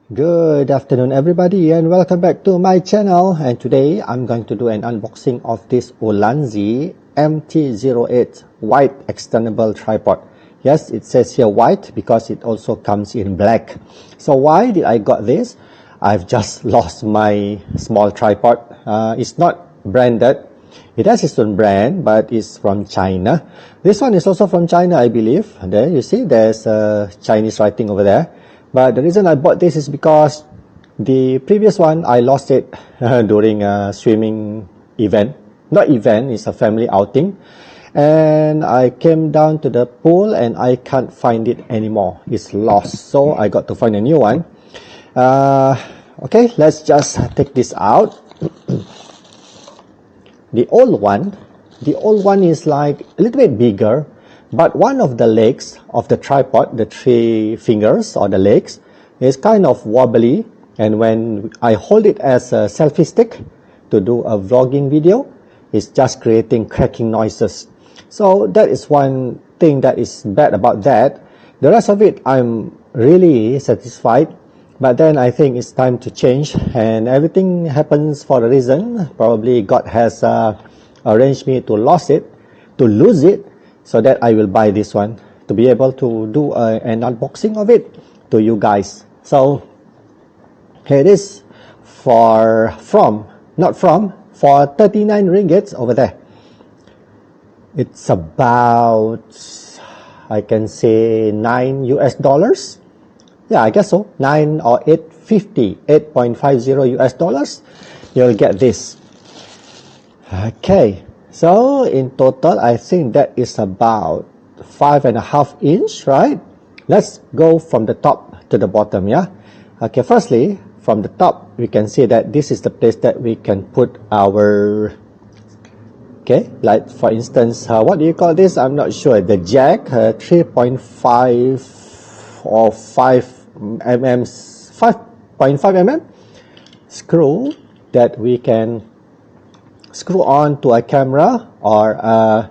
Good afternoon everybody and welcome back to my channel, and today I'm going to do an unboxing of this ULANZI MT-08 white extendable tripod. Yes, it says here white because it also comes in black. So why did I got this? I've just lost my small tripod. It's not branded. It has its own brand, but it's from China. This one is also from China, I believe. There you see there's Chinese writing over there. But the reason I bought this is because the previous one, I lost it during a swimming event. Not event, it's a family outing. And I came down to the pool and I can't find it anymore. It's lost. So I got to find a new one. Okay, let's just take this out. The old one is like a little bit bigger. But one of the legs of the tripod, the three fingers or the legs, is kind of wobbly, and when I hold it as a selfie stick to do a vlogging video, it's just creating cracking noises. So that is one thing that is bad about that. The rest of it, I'm really satisfied, but then I think it's time to change, and everything happens for a reason. Probably God has arranged me to lose it, so that I will buy this one to be able to do an unboxing of it to you guys. So here it is for 39 ringgits over there. It's about, I can say, $9 US. Yeah, I guess so. 9 or 8.50 US. You'll get this. Okay. So in total, I think that is about 5.5 inch, right? Let's go from the top to the bottom, yeah? Okay, firstly, from the top, we can see that this is the place that we can put our, okay, like for instance, what do you call this? I'm not sure. The jack, 3.5 or 5 mm screw that we can screw on to a camera or a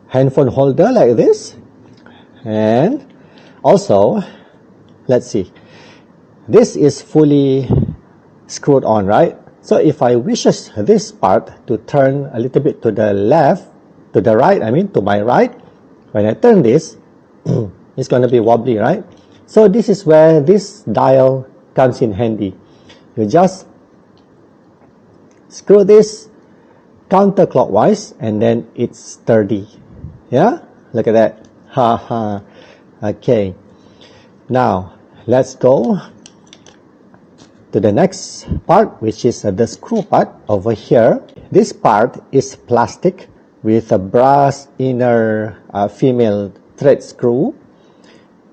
handphone holder like this. And also, let's see, this is fully screwed on, right? So if I wishes this part to turn a little bit to the left, to the right, I mean to my right, when I turn this, it's going to be wobbly, right? So this is where this dial comes in handy. You just screw this counterclockwise and then it's sturdy. Yeah, look at that. Haha. Okay, now let's go to the next part, which is the screw part over here. This part is plastic with a brass inner female thread screw,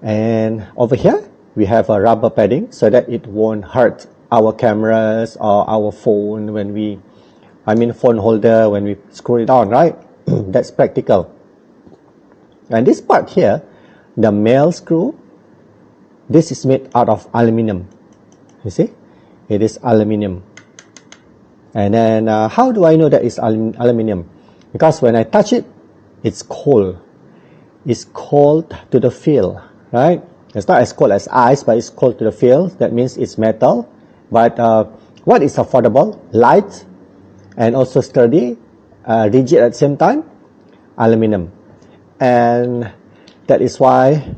and over here we have a rubber padding so that it won't hurt our cameras or our phone when we, phone holder when we screw it on, right? That's practical. And this part here, the male screw, this is made out of aluminum. You see? It is aluminum. And then, how do I know that it's aluminum? Because when I touch it, it's cold. It's cold to the feel, right? It's not as cold as ice, but it's cold to the feel. That means it's metal. But what is affordable? Light, and also sturdy, rigid at the same time, aluminum. And that is why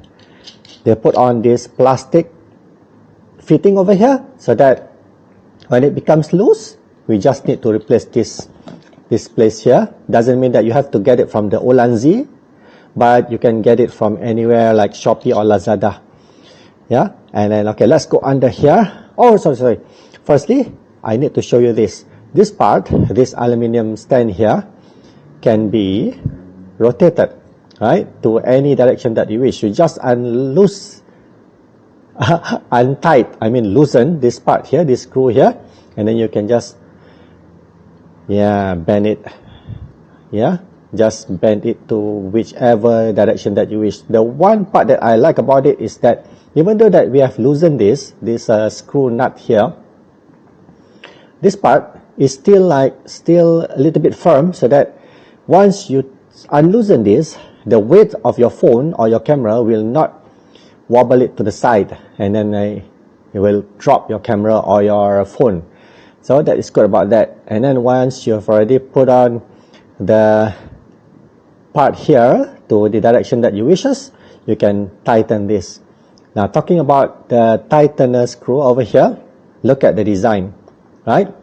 they put on this plastic fitting over here, so that when it becomes loose, we just need to replace this place here. Doesn't mean that you have to get it from the ULANZI, but you can get it from anywhere like Shopee or Lazada. Yeah, and then okay, let's go under here. Oh, sorry. Firstly, I need to show you this. This part, this aluminum stand here, can be rotated, right, to any direction that you wish. You just loosen this part here, this screw here, and then you can just, bend it. Yeah, just bend it to whichever direction that you wish. The one part that I like about it is that even though that we have loosened this screw nut here, this part is still a little bit firm, so that once you unloosen this, the weight of your phone or your camera will not wobble it to the side, and then it will drop your camera or your phone. So that is good about that. And then once you've already put on the part here to the direction that you wishes, you can tighten this. Now talking about the tightener screw over here, look at the design, right?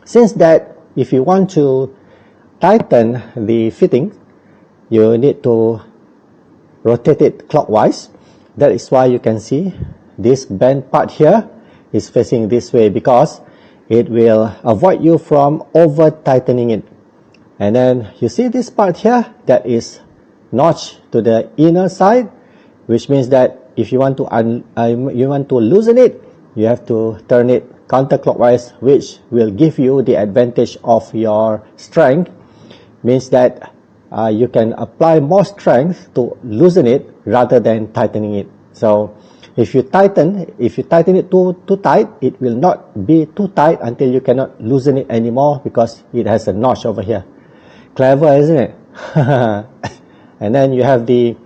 Since that if you want to tighten the fitting, you need to rotate it clockwise. That is why you can see this bent part here is facing this way, because it will avoid you from over tightening it. And then you see this part here that is notched to the inner side, which means that if you want to loosen it, you have to turn it counterclockwise, which will give you the advantage of your strength. Means that you can apply more strength to loosen it rather than tightening it. So if you tighten it too tight, it will not be too tight until you cannot loosen it anymore, because it has a notch over here. Clever, isn't it? And then you have the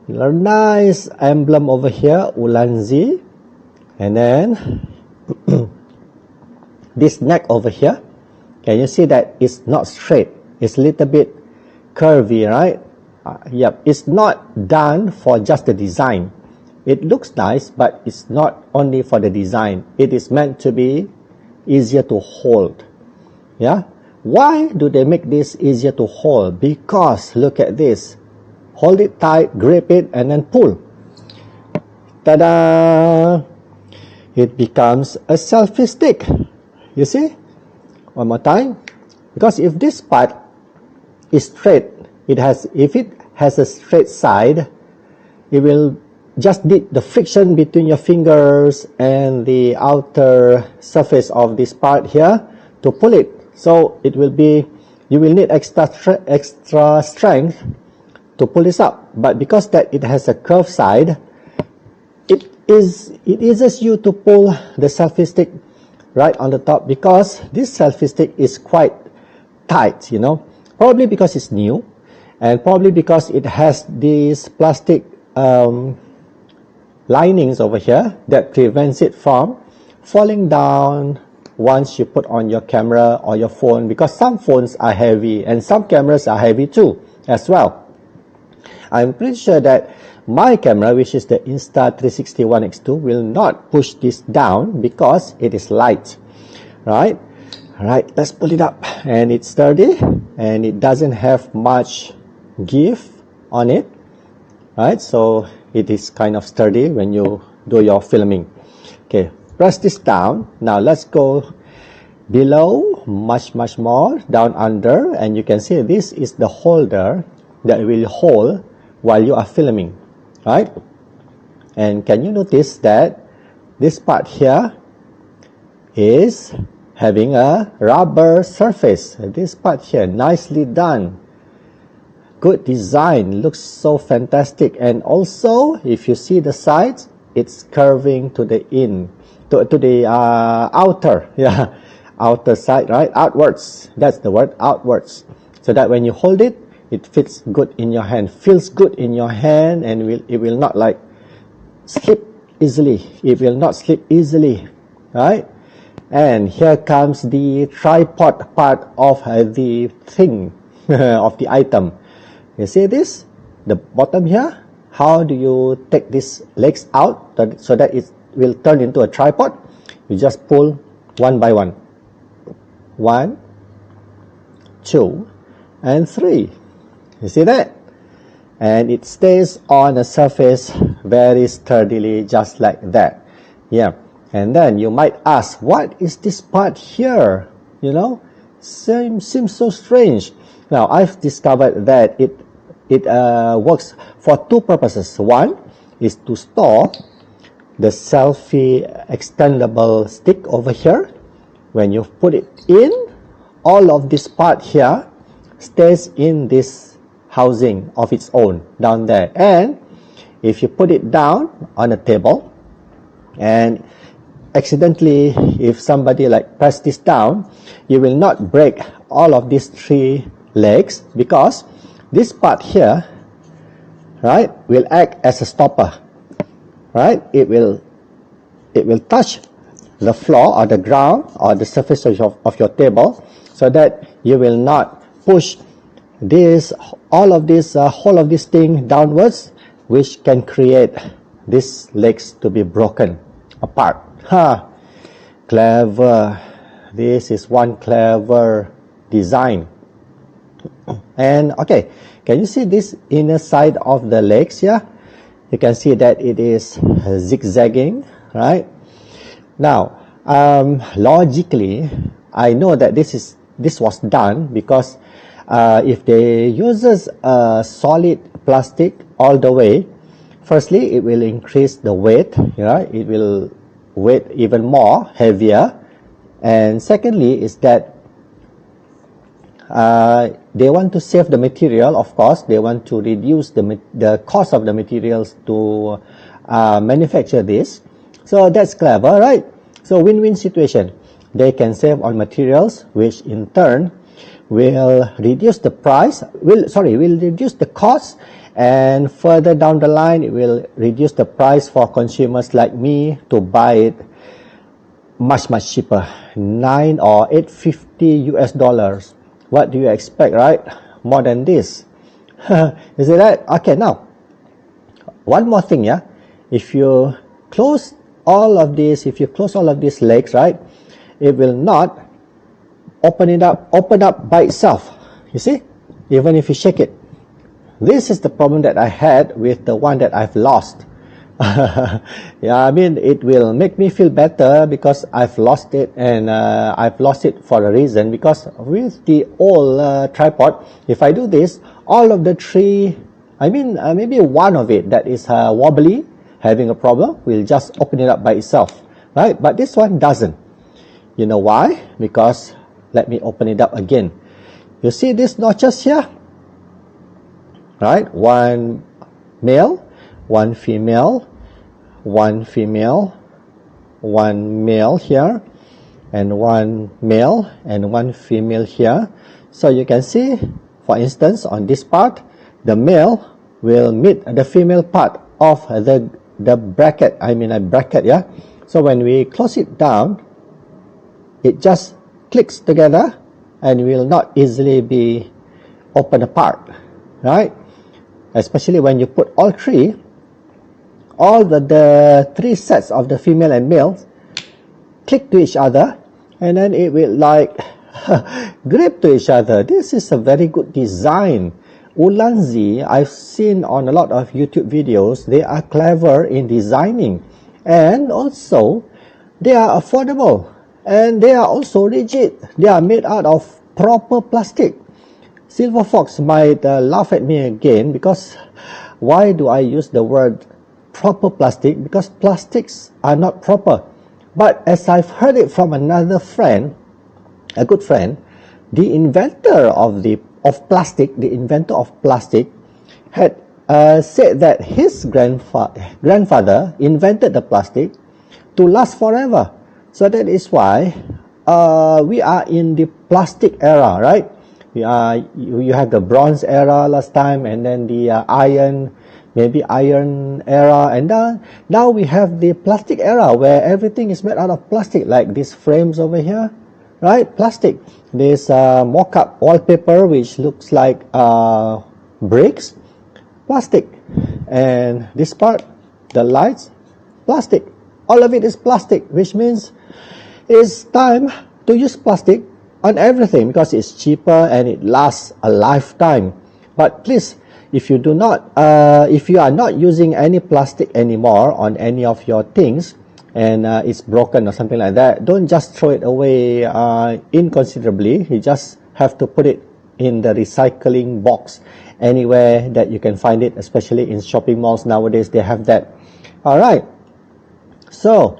nice emblem over here, ULANZI. And then this neck over here, can you see that it's not straight? It's a little bit curvy, right? Yep, it's not done for just the design. It looks nice, but it's not only for the design. It is meant to be easier to hold. Yeah? Why do they make this easier to hold? Because look at this. Hold it tight, grip it, and then pull. Ta-da! It becomes a selfie stick. You see? One more time. Because if this part is straight, if it has a straight side, it will just need the friction between your fingers and the outer surface of this part here to pull it. So it will be, you will need extra strength to pull this up. But because that it has a curved side, it eases you to pull the selfie stick right on the top, because this selfie stick is quite tight, you know, probably because it's new, and probably because it has these plastic linings over here that prevents it from falling down once you put on your camera or your phone, because some phones are heavy and some cameras are heavy too as well. I'm pretty sure that my camera, which is the Insta360 ONE X2, will not push this down because it is light, right? Alright, let's pull it up. And it's sturdy and it doesn't have much give on it, right? So it is kind of sturdy when you do your filming. Okay, press this down. Now let's go below, much more down under, and you can see this is the holder that will hold while you are filming, right? And can you notice that this part here is having a rubber surface? This part here, nicely done. Good design, looks so fantastic. And also, if you see the sides, it's curving to the outer, yeah, outer side, right? Outwards, that's the word, outwards. So that when you hold it, it fits good in your hand, feels good in your hand, and it will not like slip easily. It will not slip easily, right? And here comes the tripod part of the thing, of the item. You see this? The bottom here? How do you take these legs out so that it will turn into a tripod? You just pull one by one. 1, 2, and 3. You see that? And it stays on the surface very sturdily, just like that. Yeah. And then you might ask, what is this part here? You know, seems so strange. Now, I've discovered that it works for two purposes. One is to store the selfie extendable stick over here. When you put it in, all of this part here stays in this housing of its own down there. And if you put it down on a table and accidentally, if somebody like press this down, you will not break all of these 3 legs, because this part here, right, will act as a stopper, right? It will it will touch the floor or the ground or the surface of your table, so that you will not push this whole of this thing downwards, which can create these legs to be broken apart. Clever. This is one clever design. And okay, can you see this inner side of the legs here? You can see that it is zigzagging, right? Now, logically, I know that this was done because if they uses a solid plastic all the way, firstly, it will increase the weight, it will weight even more heavier, and secondly is that they want to save the material. Of course, they want to reduce the cost of the materials to manufacture this. So that's clever, right? So win-win situation. They can save on materials, which in turn will reduce the price, will reduce the cost, and further down the line it will reduce the price for consumers like me to buy it much cheaper, $9 or $8.50 US. What do you expect, right? More than this. You see that? Okay, now one more thing, yeah. If you close all of these legs, right, it will not open up by itself. You see, even if you shake it. This is the problem that I had with the one that I've lost. Yeah, I mean, it will make me feel better because I've lost it, and I've lost it for a reason, because with the old tripod, if I do this, all of the three, maybe one of it that is wobbly, having a problem, will just open it up by itself, right? But this one doesn't. You know why? Because, let me open it up again. You see these notches here? Right? One male, one female, one female, one male here, and one male and one female here. So you can see, for instance, on this part, the male will meet the female part of the bracket. A bracket, yeah. So when we close it down, it just clicks together and will not easily be open apart, right? Especially when you put all the three sets of the female and male click to each other, and then it will like grip to each other. This is a very good design. ULANZI, I've seen on a lot of YouTube videos, they are clever in designing, and also they are affordable, and they are also rigid. They are made out of proper plastic. Silver Fox might laugh at me again, because why do I use the word proper plastic? Because plastics are not proper. But as I've heard it from another friend, a good friend, the inventor of plastic had said that his grandfather invented the plastic to last forever. So that is why we are in the plastic era, right? You have the bronze era last time, and then the iron era, and now we have the plastic era, where everything is made out of plastic, like these frames over here, right? Plastic. This mock-up wallpaper, which looks like bricks, plastic. And this part, the lights, plastic. All of it is plastic, which means it's time to use plastic on everything, because it's cheaper and it lasts a lifetime. But please, if you are not using any plastic anymore on any of your things, and it's broken or something like that, don't just throw it away inconsiderably. You just have to put it in the recycling box anywhere that you can find it, especially in shopping malls nowadays. They have that. All right. So,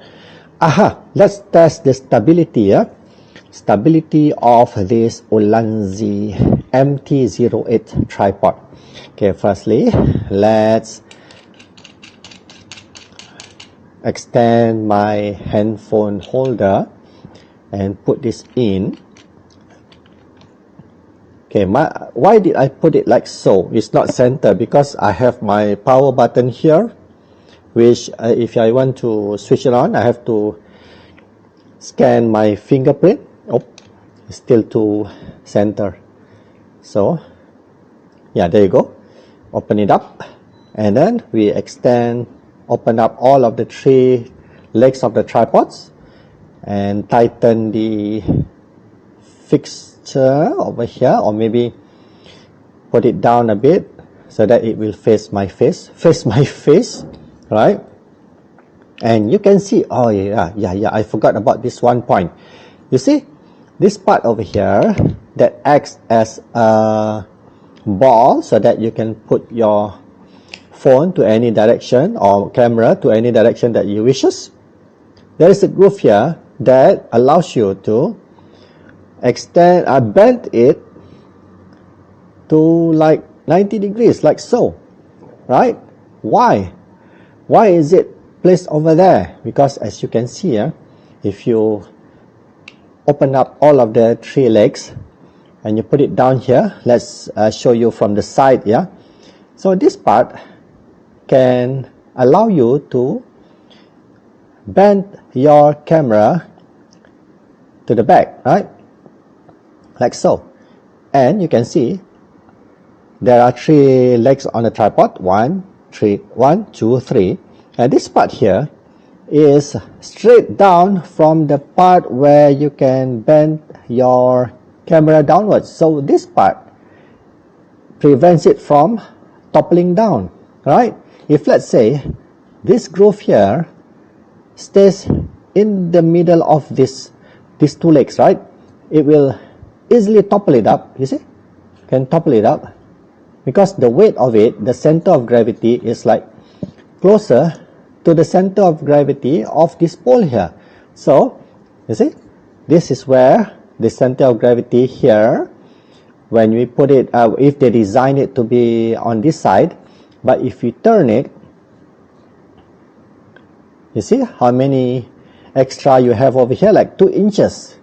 let's test the stability. Stability of this ULANZI MT-08 tripod. Okay, firstly, let's extend my handphone holder and put this in. Okay, why did I put it like so? It's not center, because I have my power button here, which if I want to switch it on, I have to scan my fingerprint. Oh, it's still to center. So yeah, there you go. Open it up, and then we open up all of the 3 legs of the tripods and tighten the fixture over here, or maybe put it down a bit so that it will face my face, right? And you can see, oh yeah, I forgot about this one point. You see this part over here that acts as a ball so that you can put your phone to any direction or camera to any direction that you wishes. There is a groove here that allows you to bend it to like 90 degrees, like so, right? Why is it placed over there? Because as you can see here, if you open up all of the 3 legs and you put it down here, let's show you from the side. Yeah, so this part can allow you to bend your camera to the back, right? Like so. And you can see there are 3 legs on the tripod, 1, 2, 3, and this part here is straight down from the part where you can bend your camera downwards. So this part prevents it from toppling down, right? If let's say this groove here stays in the middle of these 2 legs, right, it will easily topple it up. You see, can topple it up because the weight of it, the center of gravity is like closer to the center of gravity of this pole here. So you see, this is where the center of gravity here, when we put it, if they design it to be on this side, but if you turn it, you see how many extra you have over here, like 2 inches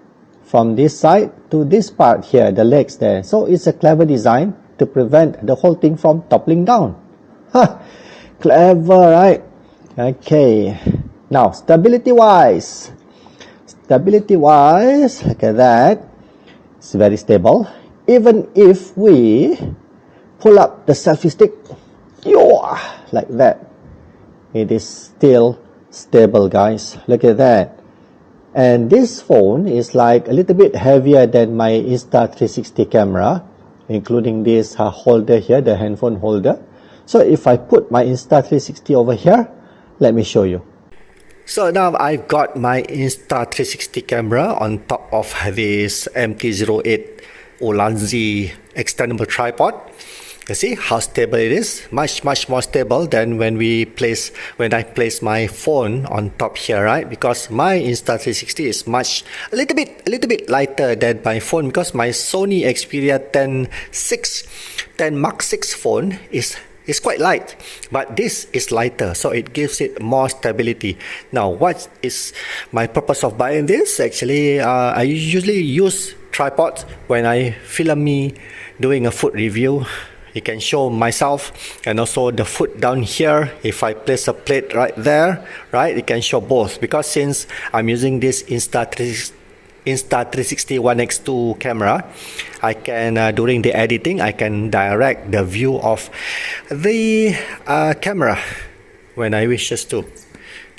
from this side to this part here, the legs there. So it's a clever design to prevent the whole thing from toppling down. Clever, right? Okay, now stability wise, look at that, it's very stable. Even if we pull up the selfie stick like that, it is still stable, guys. Look at that. And this phone is like a little bit heavier than my Insta360 camera, including this holder here, the handphone holder. So if I put my Insta360 over here, let me show you. So now I've got my Insta360 camera on top of this MT-08 ULANZI extendable tripod. You see how stable it is, much more stable than when I place my phone on top here, right? Because my Insta360 is a little bit lighter than my phone, because my Sony Xperia 10 Mark 6 phone is quite light, but this is lighter, so it gives it more stability. Now, what is my purpose of buying this? Actually, I usually use tripods when I film me doing a food review. You can show myself and also the food down here. If I place a plate right there, right, it can show both, because since I'm using this Insta360 1x2 camera, I can during the editing, I can direct the view of the camera when I wishes to.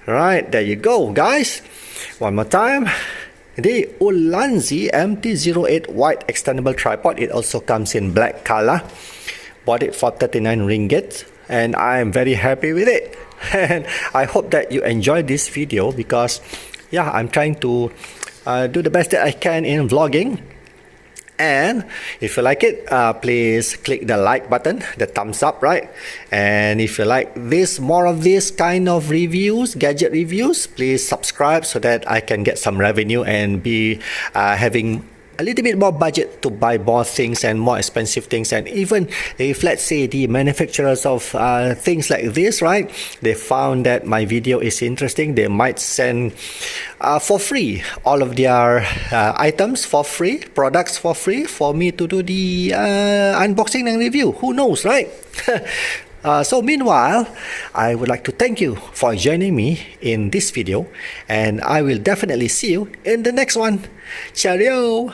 Right, there you go, guys. One more time. The ULANZI MT-08 white extendable tripod. It also comes in black color. Bought it for 39 ringgit, and I am very happy with it. And I hope that you enjoyed this video, because yeah, I'm trying to do the best that I can in vlogging. And if you like it, please click the like button, the thumbs up, right? And if you like more of this kind of reviews, gadget reviews, please subscribe so that I can get some revenue and be having a little bit more budget to buy more things and more expensive things. And even if, let's say, the manufacturers of things like this, right, they found that my video is interesting, they might send for free all of their items for free, products for free, for me to do the unboxing and review. Who knows, right? So meanwhile, I would like to thank you for joining me in this video, and I will definitely see you in the next one. Cheerio!